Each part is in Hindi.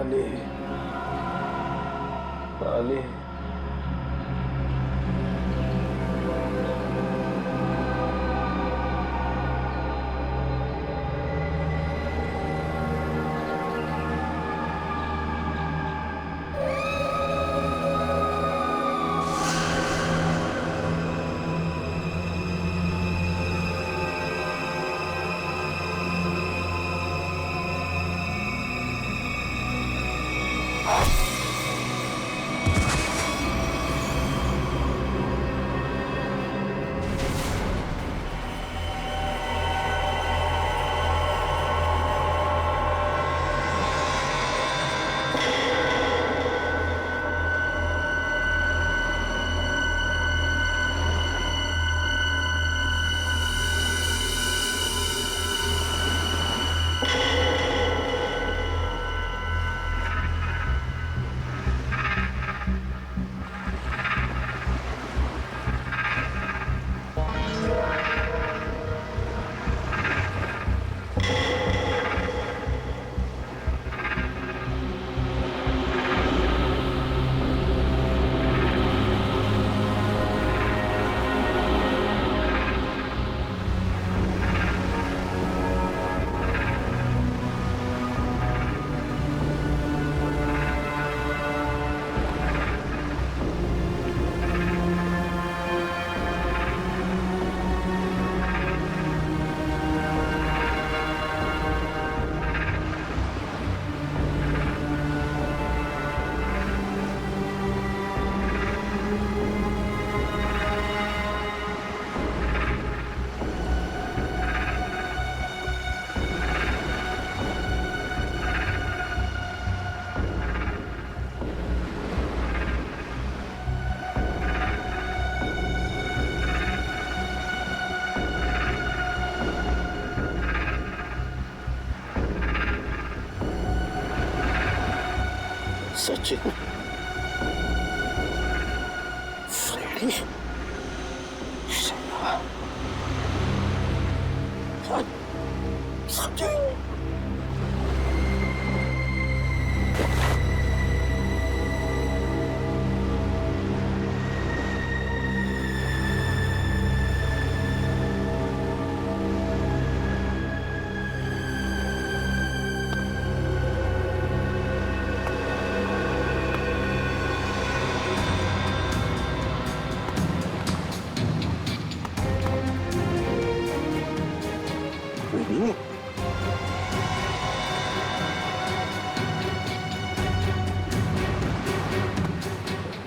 आले आले। Sachin, Freddie, Sachin.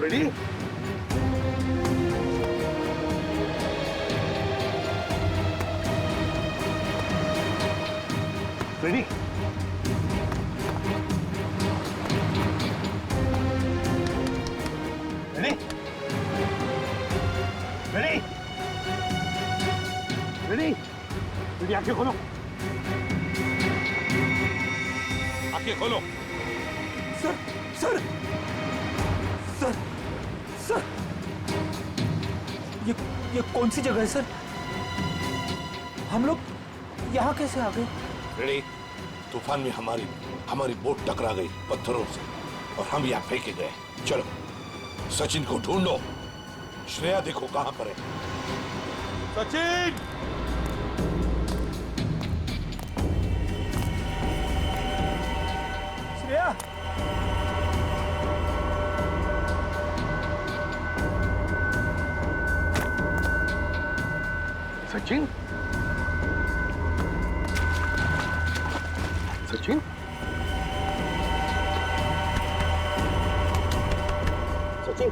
Ready? Ready? Ready? Ready? Ready? Ready, आंखें खोलो। आंखें खोलो। सर, सर, सर, सर, ये कौन सी जगह है सर? हम लोग यहाँ कैसे आ गए? रेडी, तूफान में हमारी बोट टकरा गई पत्थरों से और हम यहाँ फेंके गए। चलो, सचिन को ढूंढो। श्रेया देखो कहाँ पर है। सचिन! श्रेया! सचिन? सचिन? सचिन?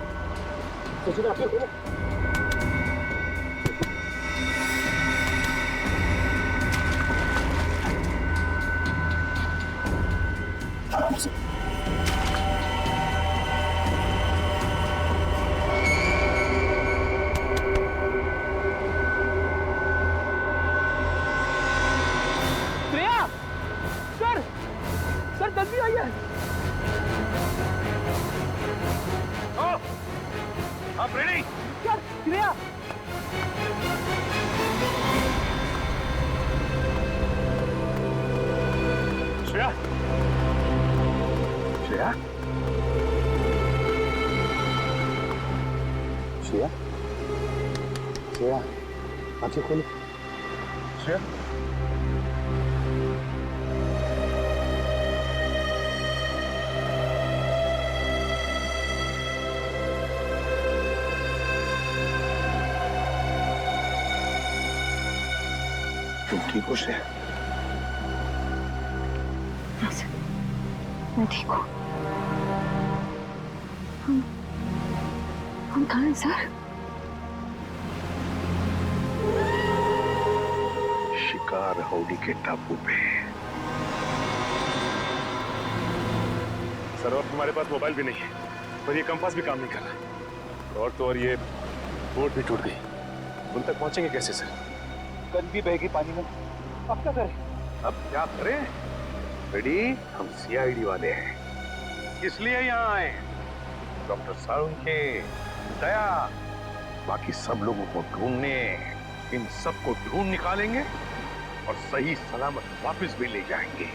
सचिन आंखें खोलो। जल्दी आइए। आप रेडी? श्रेया, श्रेया, आंखें खोलो। श्रेया, तुम ठीक हो श्रेया? हाँ सर, मैं ठीक हूँ। हम कहाँ हैं सर? शिकार हाउडी के टापू पे। सर अब हमारे पास मोबाइल भी नहीं है और ये कंपास भी काम नहीं कर रहा। और तो और ये बोट भी टूट गई। उन तक पहुंचेंगे कैसे सर? गन भी बहेगी पानी में। अब क्या करें? अब क्या करें? रेडी? हम सीआईडी वाले हैं, इसलिए यहाँ आए। डॉक्टर साळुंखे, दया, बाकी सब लोगों को ढूंढने, इन सबको ढूंढ निकालेंगे और सही सलामत वापस भी ले जाएंगे।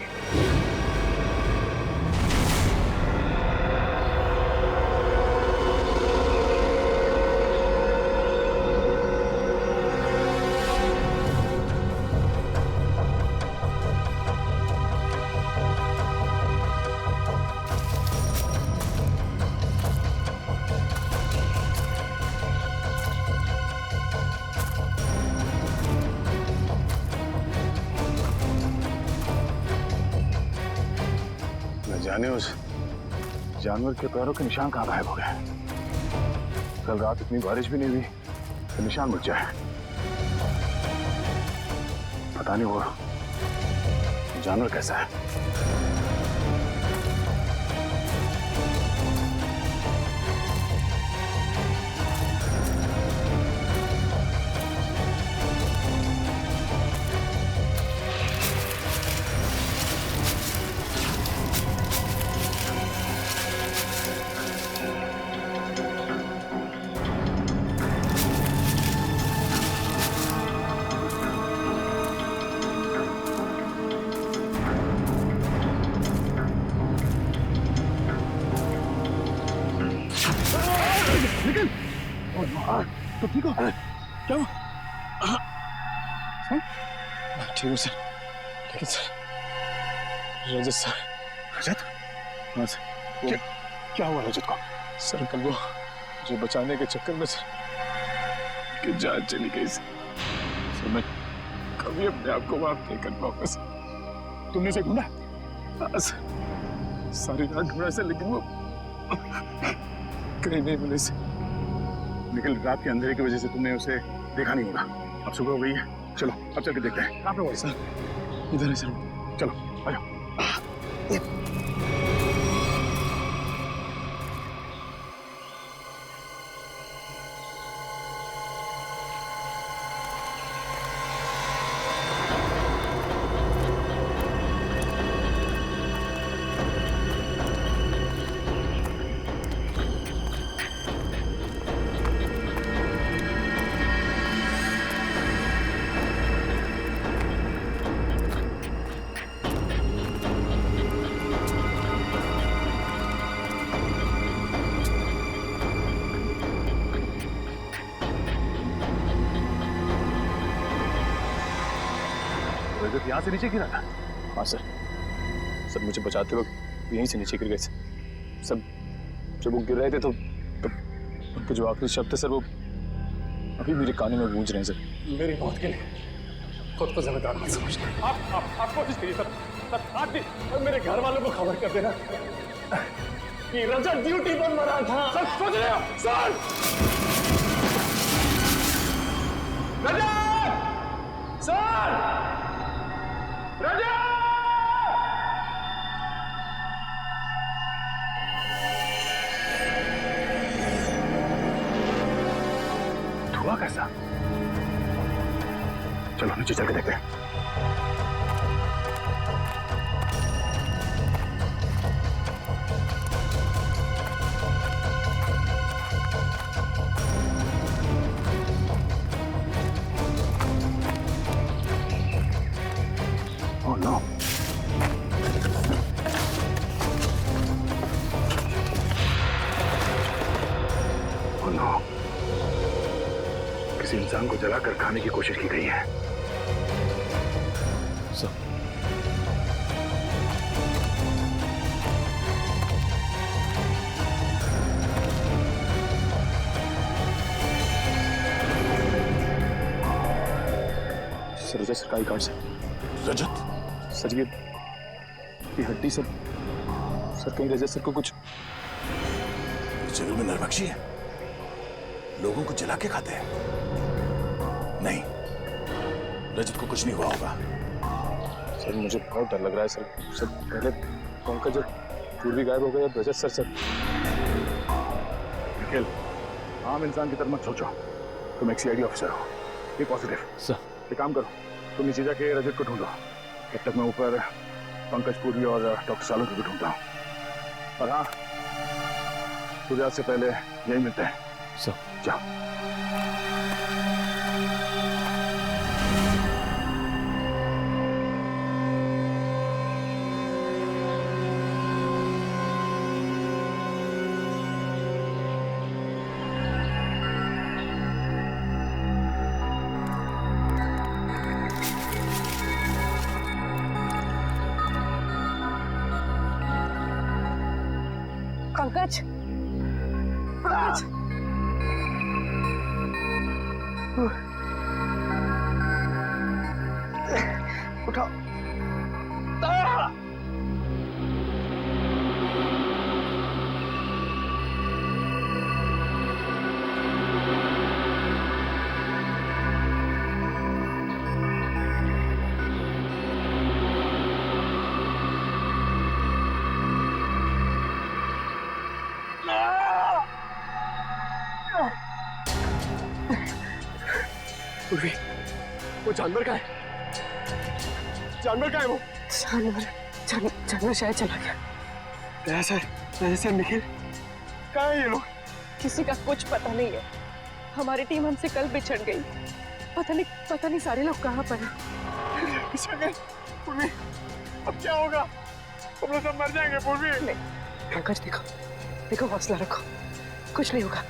जाने उस जानवर के पैरों के निशान कहाँ गायब हो गए। कल रात इतनी बारिश भी नहीं हुई तो निशान मिट जाए। पता नहीं वो जानवर कैसा है। तो ठीक हो? क्या हुआ? ठीक हूँ सर, लेकिन सर रजत सर। रजत? हाँ सर। क्या हुआ रजत को? सर कल वो मुझे बचाने के चक्कर में सर कि जान चली गई सर। मैं कभी अपने आप को माफ नहीं कर पाऊंगा सर। तुमने उसे ढूंढा? हाँ सर, सारी रात ढूंढा सर, लेकिन वो कहीं नहीं मिले सर। लेकिन रात के अंधेरे की वजह से तुमने उसे देखा नहीं होगा। अब सुबह हो गई है, चलो अब चल के देखते हैं। कहाँ पे हुआ सर? इधर है सर। चलो आ जाओ। रजत यहाँ से नीचे गिरा था? हाँ सर, सर मुझे बचाते वक्त यहीं से नीचे गिर गए सर। सब जब वो गिर रहे थे तो उनके जो आखिरी शब्द थे सर वो अभी मेरे कानों में गूंज रहे हैं सर। मेरी मौत के लिए खुद को जिम्मेदार मत समझना। आप कोशिश करिए सर, आप भी मेरे घर वालों को खबर कर देना कि रजत ड्यूटी पर मरा था। सर सोच रहे हो? सर रजत! सर रजत! धुआं कैसा? चलो नीचे चल के देखते हैं। Oh no. Oh no. किसी इंसान को जलाकर खाने की कोशिश की गई है। सर सर रजत सरकारी कार्ड से। रजत? सर ये हड्डी सर कहीं रजत सर को कुछ। जंगल में नरभक्षी है, लोगों को जला के खाते हैं। नहीं, रजत को कुछ नहीं हुआ होगा। सर मुझे बहुत डर लग रहा है सर। सर पहले पंकज और पूर्वी गायब हो गए, अब रजत सर। निखिल, आम इंसान की तरह मत सोचो। तुम एक सीआईडी ऑफिसर हो, ये पॉजिटिव। सर एक काम करो, तुम नीचे जाके रजत को ढूंढो, तब तक मैं ऊपर पंकज, पूर्वी और डॉक्टर सालों को भी ढूंढता हूँ। और हाँ, सूर्यास्त से पहले यही मिलते हैं। सर जाओ। पंकज, पंकज, उठाओ। पूर्वी, वो जानवर का है। जानवर का है वो। जानवर शायद चला गया। सर निखिल कहाँ है ये लोग? किसी का कुछ पता नहीं है। हमारी टीम हमसे कल बिछड़ गई। पता नहीं सारे लोग कहाँ पर हैं। बिछड़ गए। पूर्वी, अब क्या होगा? हम लोग सब मर जाएंगे पूर्वी। पंकज देखो हौसला रखो, कुछ नहीं होगा।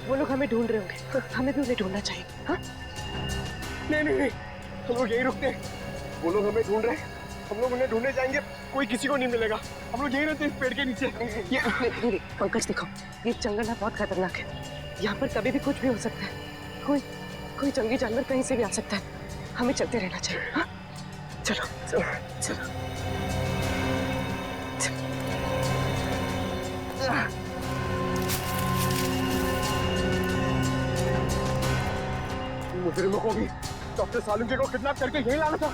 वो लोग हमें ढूंढ रहे होंगे, हमें भी उन्हें ढूंढना चाहिए। हाँ? नहीं, हम लोग यहीं रुकते हैं। वो लोग हमें ढूंढ रहे हैं, हम लोग उन्हें ढूंढने जाएंगे, कोई किसी को नहीं मिलेगा। हम लोग यहीं रहते हैं इस पेड़ के नीचे। नहीं, पंकज देखो, ये जंगल है, बहुत खतरनाक है। यहाँ पर कभी भी कुछ भी हो सकता है। कोई जंगली जानवर कहीं से भी आ सकता है। हमें चलते रहना चाहिए। हाँ? चलो। मुजरिमों को भी डॉक्टर सालुंके को किडनैप करके यहीं लाना था।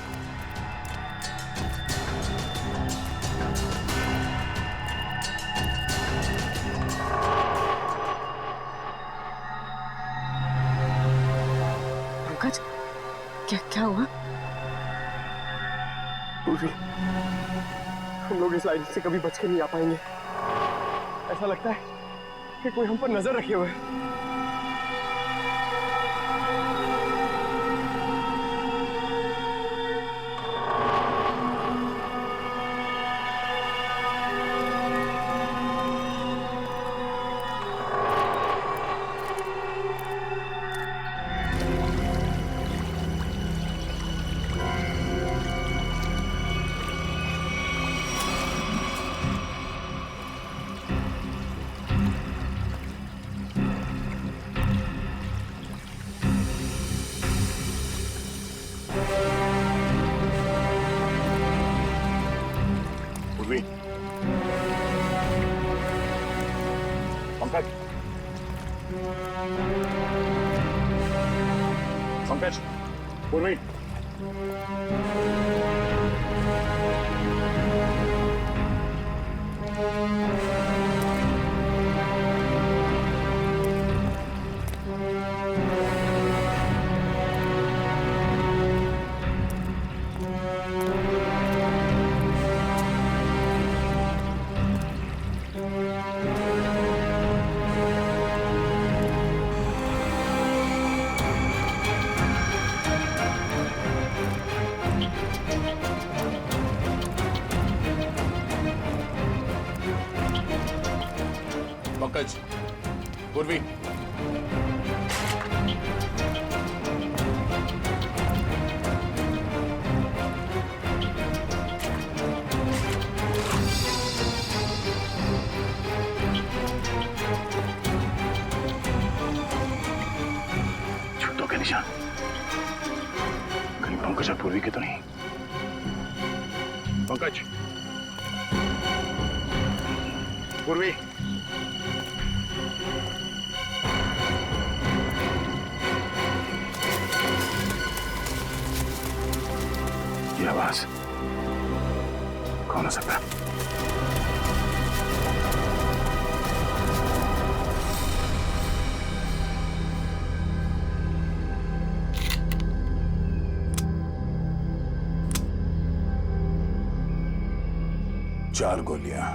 पंकज, क्या हुआ? पूर्वी, हम लोग इस लाइन से कभी बच के नहीं आ पाएंगे। ऐसा लगता है कि कोई हम पर नजर रखे हुए है। पंकज, पूर्वी, पंकज, पूर्वी, कहीं पंकज और पूर्वी की तो नहीं? पंकज, पूर्वी, ये आवाज कौन हो सकता है? चार गोलियां।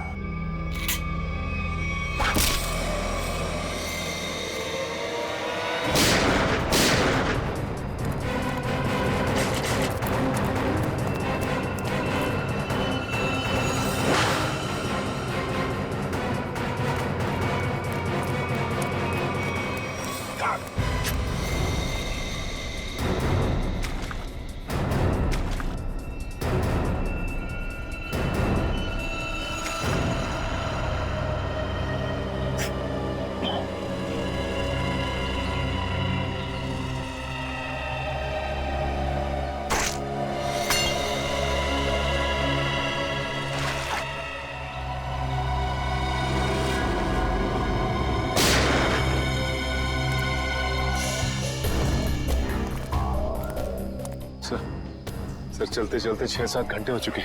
सर चलते चलते 6-7 घंटे हो चुके।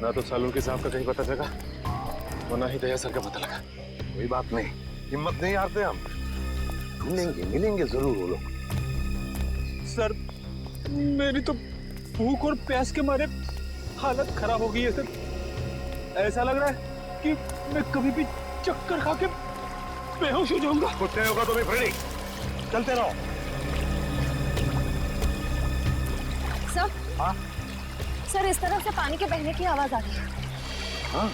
ना तो सालुंके साहब का कहीं पता लगा और ना ही दया सर का पता लगा। कोई बात नहीं, हिम्मत नहीं हारते हम, ढूंढेंगे, मिलेंगे जरूर वो लोग। सर मेरी तो भूख और प्यास के मारे हालत खराब हो गई है सर। ऐसा लग रहा है कि मैं कभी भी चक्कर खा के बेहोश हो जाऊंगा। कुछ नहीं होगा तुम्हें फ्रेडी, चलते रहो। सर, हाँ सर इस तरफ से पानी के बहने की आवाज आ रही है। हाँ,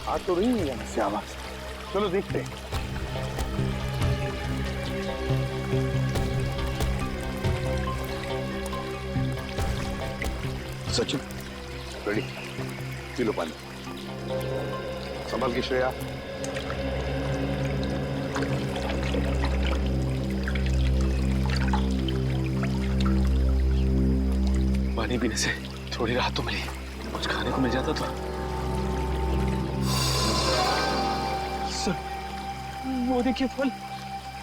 आ तो रही है यहाँ से आवाज। चलो देखते हैं। सचिन, रेडी, पी लो पानी। संभल की श्रेया। पानी पीने से थोड़ी राहत तो मिली, कुछ खाने को मिल जाता तो। सर वो देखिए फल।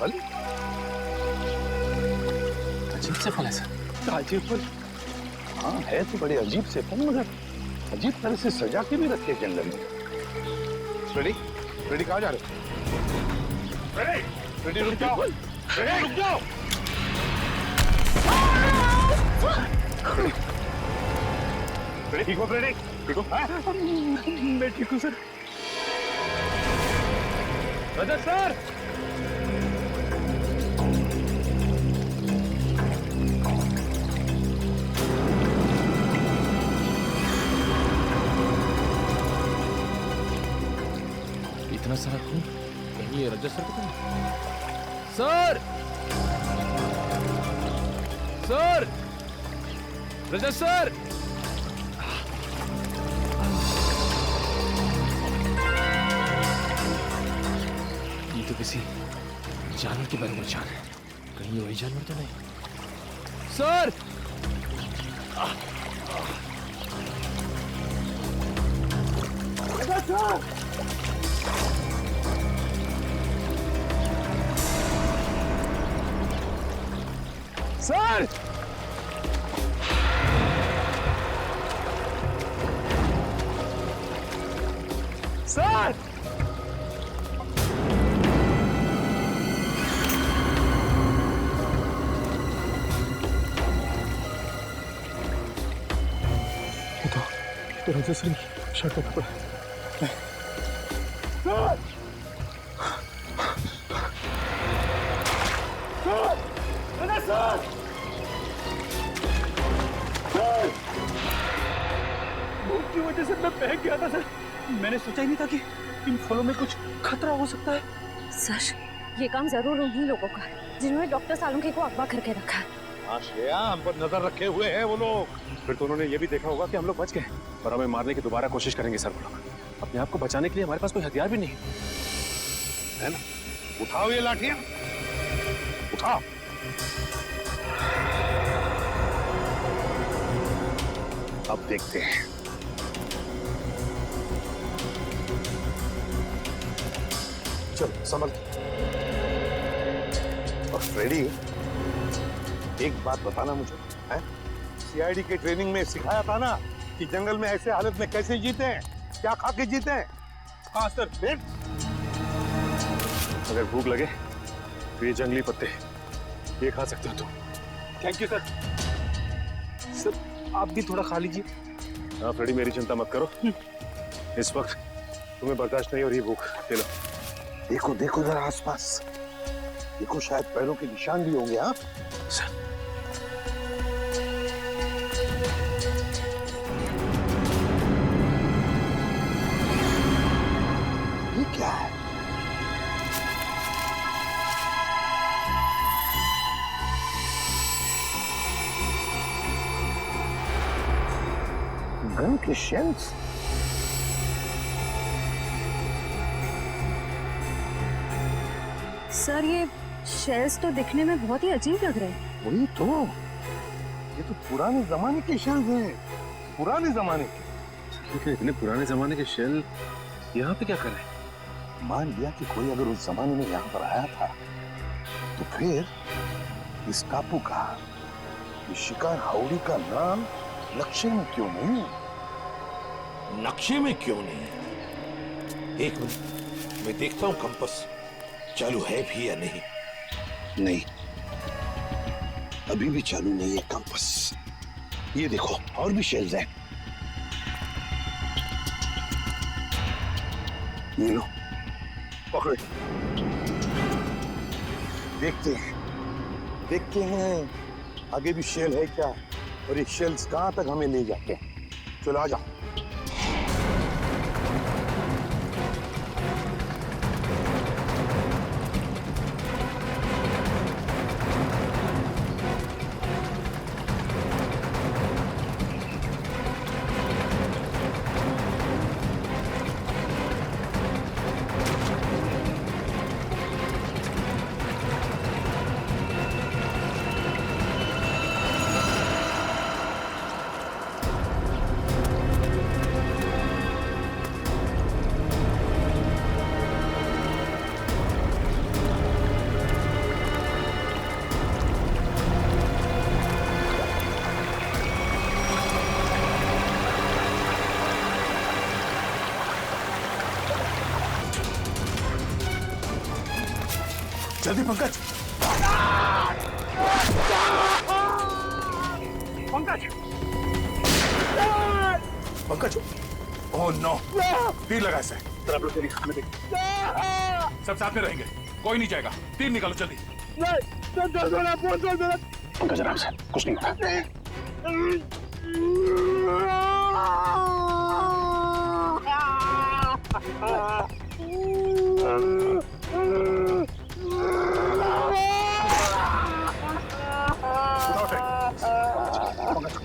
फल? अजीब से फल है सर। ताजे फल। हाँ है तो बड़े अजीब से फल, मगर अजीब तरह से सजा के भी रखे जंगल में। रेडी, रेडी कहाँ जा रहे हो? रेडी, रेडी रुक जाओ, रेडी रुक जाओ। रेडी ठीक हो? रेडी ठीक हो? मैं ठीक हूँ सर। रजत सर, इतना सारा खून, कहीं ये रजत सर को सर, सर, रजत सर, ये तो किसी जानवर के बराबर जान है। कहीं ये वही जानवर तो नहीं? सर, रजत सर, सर, सर, तो रजत सर की शर्ट का कपड़ा। भूख की वजह से मैं बहक गया था सर। मैंने सोचा ही नहीं था कि इन फलों में कुछ खतरा हो सकता है। सर ये काम जरूर उन्हीं लोगों का है जिन्होंने डॉक्टर सालुंके को अगवा करके रखा है। हाँ श्रेया, हम पर नजर रखे हुए हैं वो लोग। फिर तो उन्होंने ये भी देखा होगा कि हम लोग बच गए और हमें मारने की दोबारा कोशिश करेंगे सर। वो लोग अपने आप को बचाने के लिए हमारे पास कोई हथियार भी नहीं है ना? उठाओ ये लाठियां, उठाओ। अब देखते हैं। चल संभल। और फ्रेडी, एक बात बताना मुझे, है? सीआईडी के ट्रेनिंग में सिखाया था ना कि जंगल में ऐसे हालत में कैसे जीते हैं, क्या खा के जीते हैं? हाँ सर। फिर अगर भूख लगे तो ये जंगली पत्ते ये खा सकते हो तुम। Thank you sir. सर आप भी थोड़ा खा लीजिए। हाँ फ्रेडी, मेरी चिंता मत करो, इस वक्त तुम्हें बर्दाश्त नहीं हो रही भूख। ले लो। देखो देखो जरा आसपास, देखो शायद पैरों के निशान भी होंगे। हाँ सर ये क्या है? गन के शेल्स? सर ये शेल्स तो दिखने में बहुत ही अजीब लग रहे हैं। वही तो, ये तो पुराने जमाने के शेल्स हैं, पुराने जमाने के। लेकिन इतने पुराने जमाने के शेल यहाँ पे क्या कर रहे हैं? मान लिया कि कोई अगर उस जमाने में यहाँ पर आया था, तो फिर इस टापू का, इस शिकार हाउड़ी का नाम नक्शे में क्यों नहीं? नक्शे में क्यों नहीं? एक मिनट, मैं देखता हूं कंपास चालू है भी या नहीं। नहीं, अभी भी चालू नहीं है कंपास। ये देखो और भी शेल्स हैं। ये लो, पकड़ो। देखते हैं आगे भी शेल है क्या, और ये शेल्स कहां तक हमें ले जाते हैं। चलो आ जाओ। जल्दी पंकज। पंकज, ओह नो, तीर लगा इसे। आप लोग हमें देख, सब साथ में रहेंगे, कोई नहीं जाएगा। तीर निकालो जल्दी। पंकज आराम से, कुछ नहीं होगा।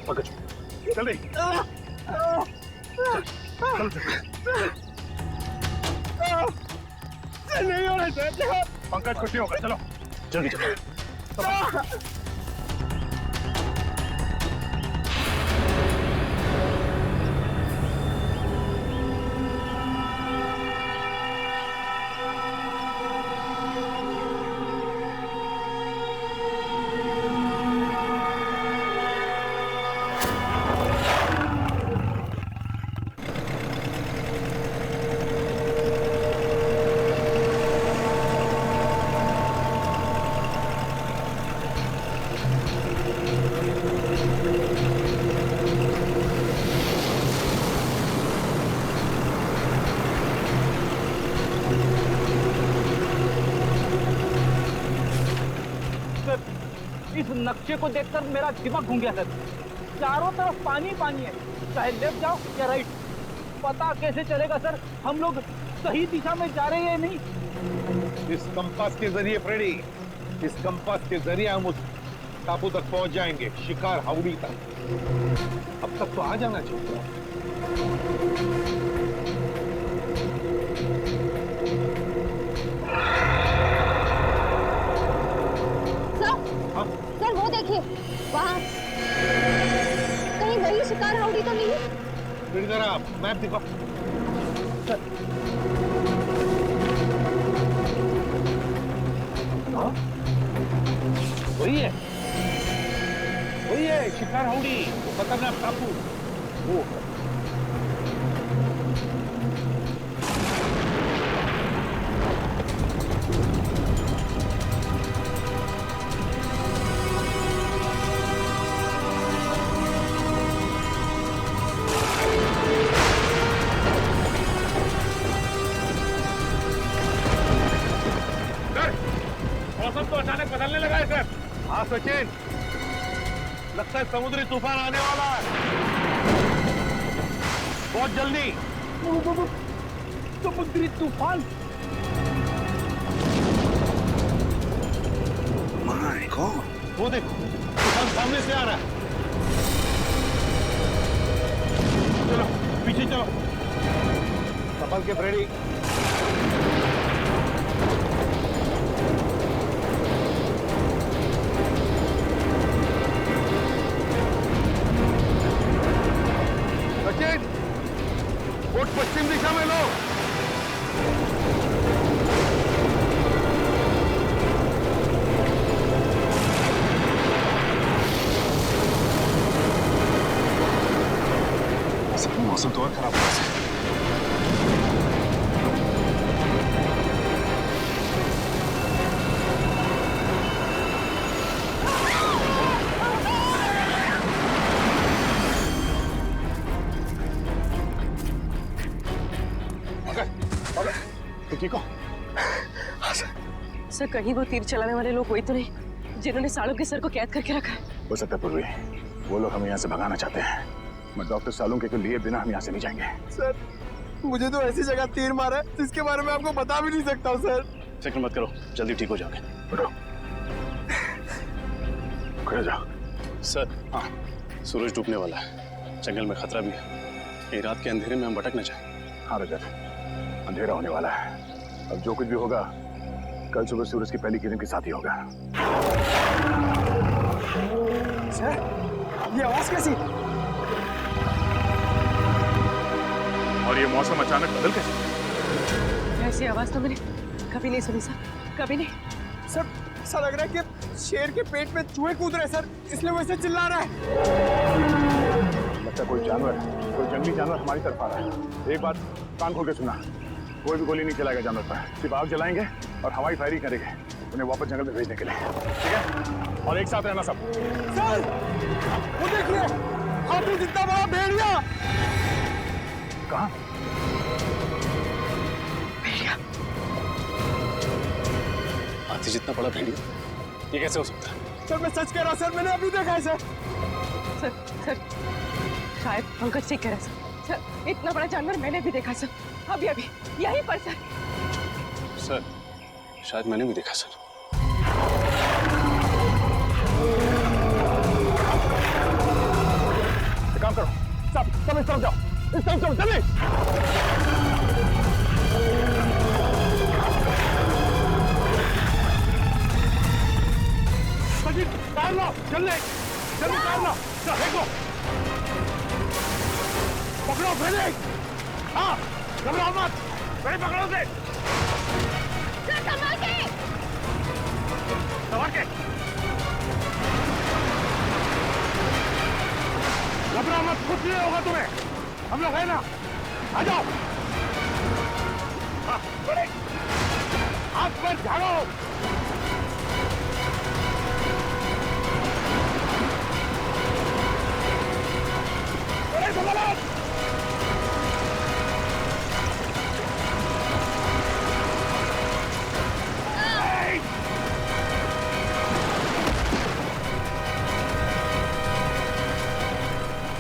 पंकज जल्दी। नहीं हो रहा। पंकज कुछ नहीं होगा, चलो जल्दी चलो। इस नक्शे को देखकर मेरा दिमाग घूम गया सर। चारों तरफ पानी पानी है, चाहे लेफ्ट जाओ या राइट, पता कैसे चलेगा सर हम लोग सही दिशा में जा रहे हैं या नहीं? इस कंपास के जरिए फ्रेडी, इस कंपास के जरिए हम उस टापू तक पहुंच जाएंगे, शिकार हाउड़ी तक। अब तक तो आ जाना चाहिए। सर वो देखिए, वहाँ कहीं वही शिकार हाउड़ी तो नहीं इधर आप मैप दिखाओ। वही है शिकार हाउडी, वो खतरनाक टापू। वो मौसम तो अचानक बदलने लगा है सर। हाँ सचिन, लगता है समुद्री तूफान आने वाला है बहुत जल्दी। समुद्री तूफान? माय गॉड, वो देखो तूफान सामने से आ रहा है। चलो पीछे चलो। संभल के फ्रेडी। सचिन, बोट पश्चिम दिशा में लो। मौसम तो और खराब हुआ है। ठीक हो? सर कहीं वो तीर चलाने वाले लोग वही तो नहीं जिन्होंने सालों के सर को कैद करके रखा है? हो सकता है पूर्वी वो लोग हमें यहाँ से भगाना चाहते हैं। मैं डॉक्टर सालुंके के लिए बिना हम यहाँ से नहीं जाएंगे। सर मुझे तो ऐसी जगह तीर मारा है जिसके बारे में आपको बता भी नहीं सकता हूँ सर। फिक्र मत करो, जल्दी ठीक हो जाओगे। उठो, खड़े जाओ। सर हाँ, सूरज डूबने वाला है, जंगल में खतरा भी है। कहीं रात के अंधेरे में हम भटक न जाए। हाँ रजत, अंधेरा होने वाला है। अब जो कुछ भी होगा कल सुबह सूरज की पहली किरण के साथ ही होगा। सर ये आवाज कैसी? और ये मौसम अचानक बदल कैसे? ऐसी आवाज तो मैंने कभी नहीं सुनी सर, कभी नहीं। सर ऐसा लग रहा है कि शेर के पेट में चूहे कूद रहे सर, इसलिए वैसे चिल्ला रहा है। लगता है कोई जानवर, कोई जंगली जानवर हमारी तरफ आ रहा है। एक बात कान खोल के सुना, कोई भी गोली नहीं चलाएगा जानवर पर, सिर्फ आग जलाएंगे और हवाई फायरिंग करेंगे उन्हें वापस जंगल में भेजने के लिए। ठीक है? और एक साथ रहना सब। सर वो देखिए, हाथी जितना बड़ा भेड़िया। कहाँ? हाथी जितना बड़ा भेड़िया? ये कैसे हो सकता है? सर मैं सच कह रहा सर, मैंने अभी देखा है सर। सर शायद पंकज ठीक कह रहा है सर, इतना बड़ा जानवर मैंने भी देखा सर, अभी अभी यहीं पर सर। सर शायद मैंने भी देखा सर। एक काम करो, सब इस तरफ जाओ, इस तरफ चलो, जल्दी। तार लो, जल्दी जल्दी तार लो। चल देखो, पकड़ो फ्रेडी। हाँ घबराओ मत, फ्रेडी पकड़ो से। संभाल के। संभाल के। घबराओ मत, कुछ नहीं होगा तुम्हें, हम लोग है ना। आ जाओ। हाँ फ्रेडी, हाथ पर झाड़ो।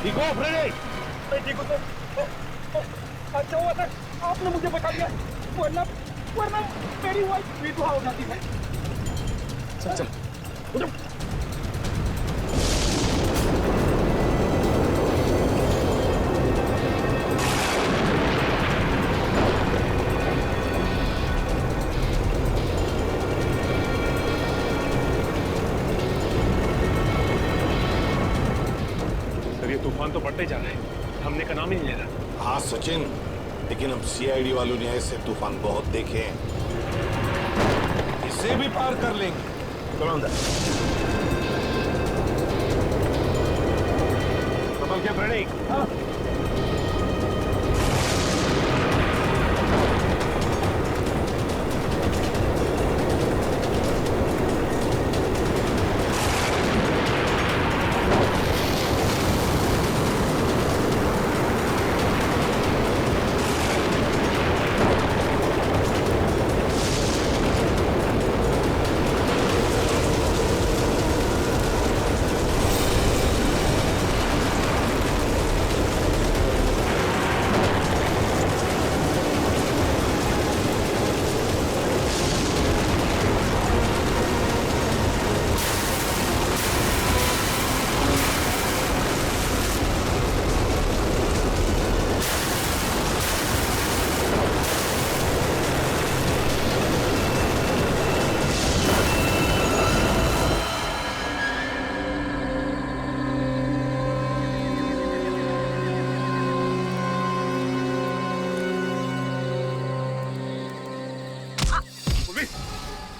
ठीक हो फ्रेडी? ठीक हो तो अच्छा हुआ सर आपने मुझे बचा लिया, वरना मेरी वाइफ विधवा हो जाती है। चल चल उठो। तूफान तो बढ़ते जा रहा है, हमने का नाम ही नहीं ले रहा। हाँ सचिन, लेकिन हम सीआईडी वालों ने ऐसे तूफान बहुत देखे हैं, इसे भी पार कर लेंगे। चलो अंदर। कमल क्या रेडी? हाँ।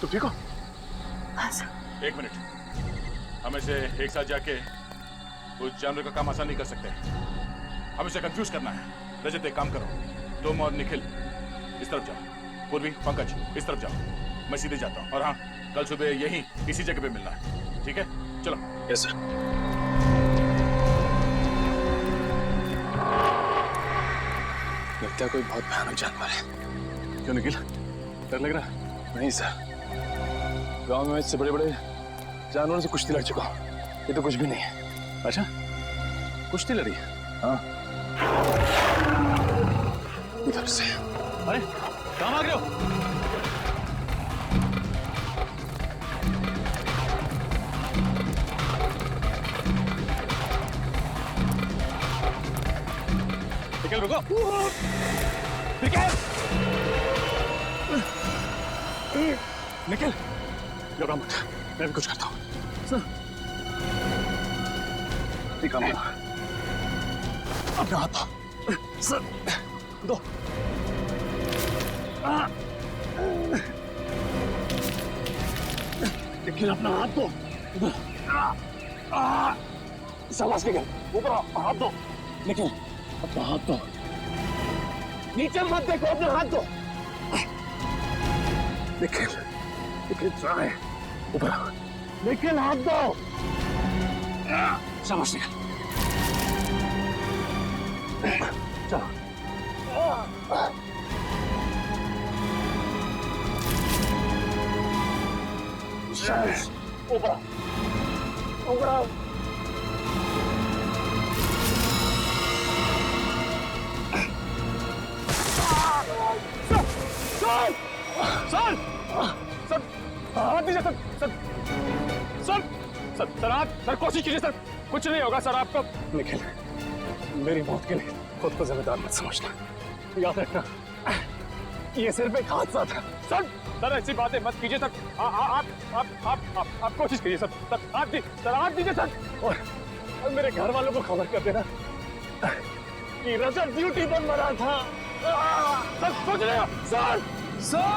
तुम ठीक हो? हाँ सर। एक मिनट, हम इसे एक साथ जाके उस जानवर का काम आसान नहीं कर सकते। हम इसे कंफ्यूज करना है। रजत एक काम करो, तुम और निखिल इस तरफ जाओ, पूर्वी पंकज इस तरफ जाओ, मैं सीधे जाता हूँ। और हाँ, कल सुबह यहीं इसी जगह पे मिलना है, ठीक है? चलो। Yes sir. लगता है कोई बहुत भयानक जानवर है। क्यों निखिल, डर लग रहा है? नहीं सर, गांव में इससे बड़े बड़े जानवरों से कुश्ती लड़ चुका हूं, ये तो कुछ भी नहीं है। अच्छा, कुश्ती लड़ी? हाँ, उधर से। अरे कहाँ भाग रहे हो? निखिल रुको। निखिल, घबरा मत, मैं भी कुछ करता हूँ। सर, काम करो, अपना हाथ दो। सर, दो। निखिल, अपना हाथ दो। शाबाश निखिल, ऊपर हाथ दो। निखिल, अपना हाथ दो। नीचे मत देखो, अपना हाथ दो। निखिल, निखिल ट्राई, ऊपर आओ। निखिल, हाथ दो। शाबाश निखिल, चलो। ऊपर आओ, ऊपर आओ। सर, सर, सर, हाथ दीजिए sir, sir, sir, sir, sir, आप सर कोशिश कीजिए सर, कुछ नहीं होगा सर आपको। निखिल, मेरी मौत के लिए खुद को जिम्मेदार मत समझना, याद रखना ये सिर्फ एक हादसा था। सर, सर ऐसी बातें मत कीजिए सर, आप कोशिश कीजिए सर, सर आप दीजिए सर, और मेरे घर वालों को खबर कर देना कि रजत ड्यूटी पर मरा था। सर सोच रहे हो? सर, सर,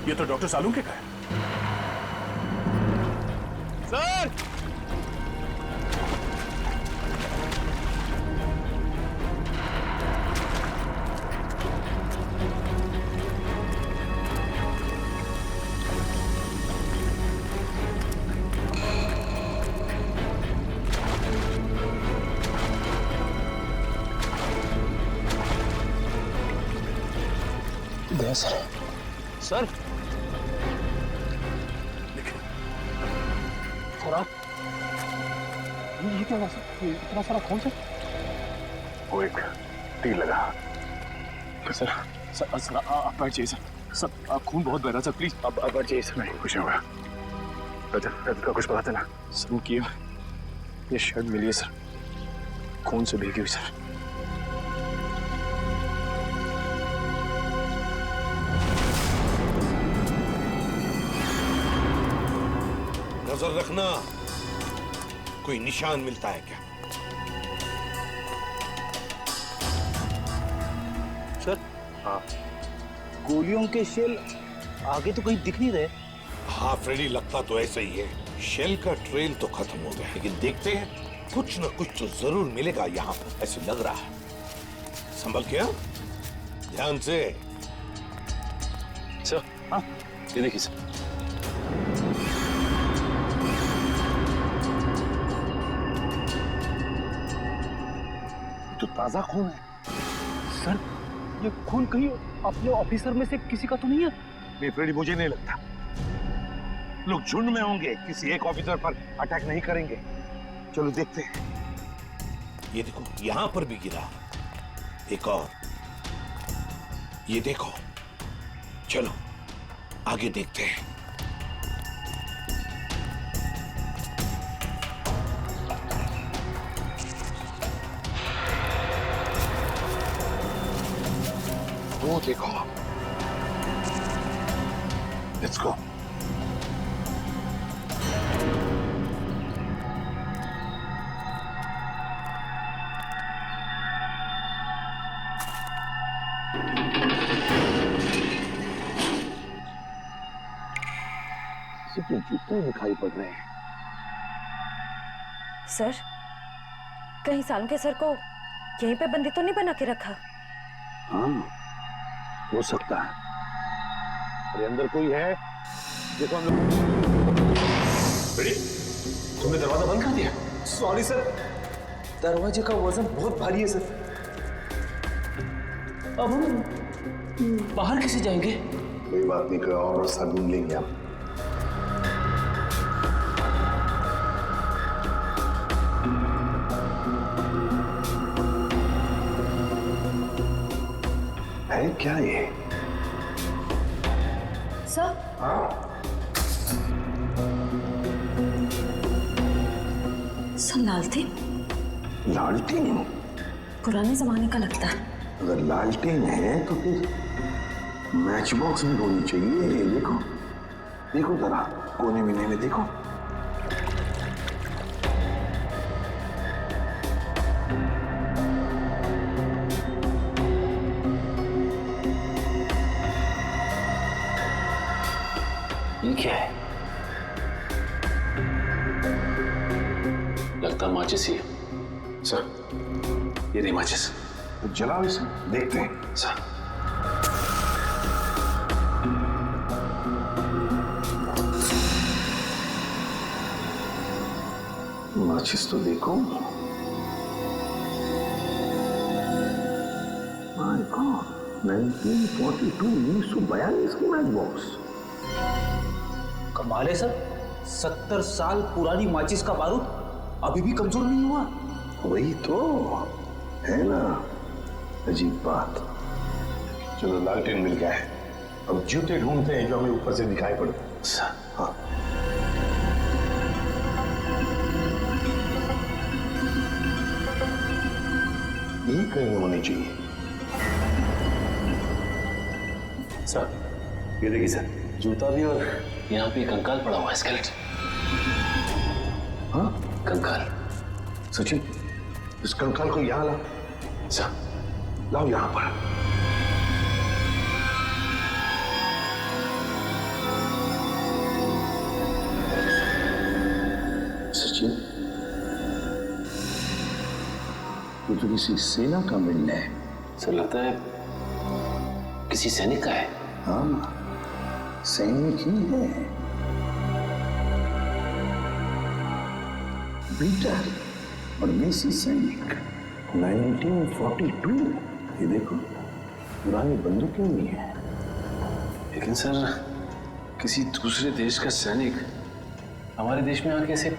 ये तो डॉक्टर सालुंके का है। सर, दया सर, सर, ये क्या हुआ सर? इतना सारा खून सर? वो एक तीर लगा। सर, सर, सर आप बैठ जाइए सर, सब आप खून बहुत बह रहा सर, प्लीज अब जाइए सर। नहीं कुछ नहीं होगा। रजत का कुछ पता चला? सर उनकी ये शर्ट मिली है सर, खून से भीगी हुई सर। नजर रखना, कोई निशान मिलता है क्या? सर हाँ, गोलियों के शेल आगे तो कहीं दिख नहीं रहे। हाँ फ्रेडी, लगता तो ऐसा ही है। शेल का ट्रेल तो खत्म हो गया, लेकिन देखते हैं कुछ न कुछ तो जरूर मिलेगा यहाँ पर, ऐसे लग रहा है। संभल के, ध्यान से। सर हाँ, ये देखिए सर। तो ताजा खून है सर, ये खून कहीं अपने ऑफिसर में से किसी का तो नहीं है? नहीं फ्रेडी, मुझे नहीं लगता। लोग झुंड में होंगे, किसी एक ऑफिसर पर अटैक नहीं करेंगे। चलो देखते हैं। ये देखो, यहां पर भी गिरा एक और, ये देखो। चलो आगे देखते हैं। वो देखो, लेट्स गो। सिर्फ जूते दिखाई पड़ रहे हैं। सर, कहीं सालों के सर को यहीं पे बंदी तो नहीं बना के रखा? हाँ, हो सकता है। अरे अंदर कोई है? देखो हम लोग। तुमने दरवाजा बंद कर दिया? सॉरी सर, दरवाजे का वजन बहुत भारी है सर। अब हम बाहर कैसे जाएंगे? कोई बात नहीं, कोई और रास्ता ढूंढ लेंगे हम। है क्या ये? सर, सर लालटेन? लालटेन? पुराने जमाने का लगता है। अगर लालटेन है तो फिर मैच बॉक्स भी होनी चाहिए। देखो देखो जरा, कोने में देखो। ये क्या है? लगता माचिस ही है। सर ये नहीं माचिस। तो जलाओ इसे, देखते हैं। सर माचिस तो देखो। माय गॉड, 1942, 1942 की मैच बॉक्स। कमाल है सर, 70 साल पुरानी माचिस का बारूद अभी भी कमजोर नहीं हुआ। वही तो है ना, अजीब बात। चलो लालटेन मिल गया है, अब जूते ढूंढते हैं जो हमें ऊपर से दिखाई पड़ते हैं। हाँ, यही कहीं होनी चाहिए। सर ये देखिए सर, जूता भी और यहाँ पे कंकाल पड़ा हुआ है, स्केलेटन। हाँ कंकाल। सचिन, इस कंकाल को यहाँ ला। सर लाओ यहाँ पर। सचिन, ये तो किसी सेना का मिलना है। सर लगता है किसी सैनिक का है। हाँ, सैनिक ही है। बीटर और मेसी सैनिक, 1942। ये देखो, पुरानी बंदूकें भी हैं। लेकिन सर किसी दूसरे देश का सैनिक हमारे देश में आके ऐसे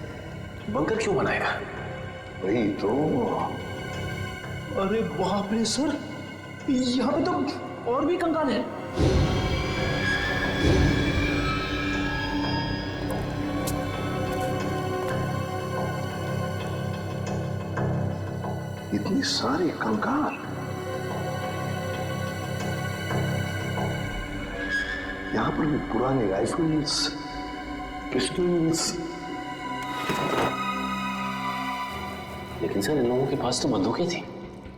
बंकर क्यों बनाएगा? वही तो। अरे बाप रे सर, यहाँ पे तो और भी कंकाल है। इतनी सारी कंकाल, यहां पर भी पुराने राइफल्स, पिस्टल्स। लेकिन सर इन लोगों के पास तो बंदूकें थी,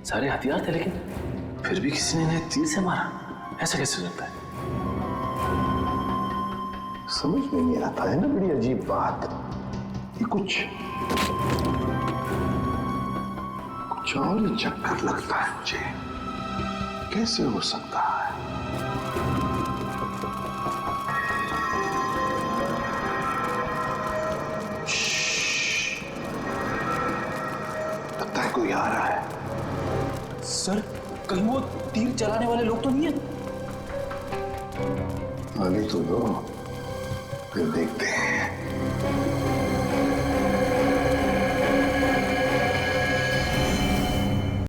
सारे हथियार थे, लेकिन फिर भी किसी ने इन्हें तीर से मारा। ऐसा कैसे हो सकता है? समझ में नहीं आता है ना, बड़ी अजीब बात। ये कुछ और ही चक्कर लगता है मुझे। कैसे हो सकता है? लगता है कोई आ रहा है। सर कहीं वो तीर चलाने वाले लोग तो नहीं है? आगे तो दो, फिर देखते हैं।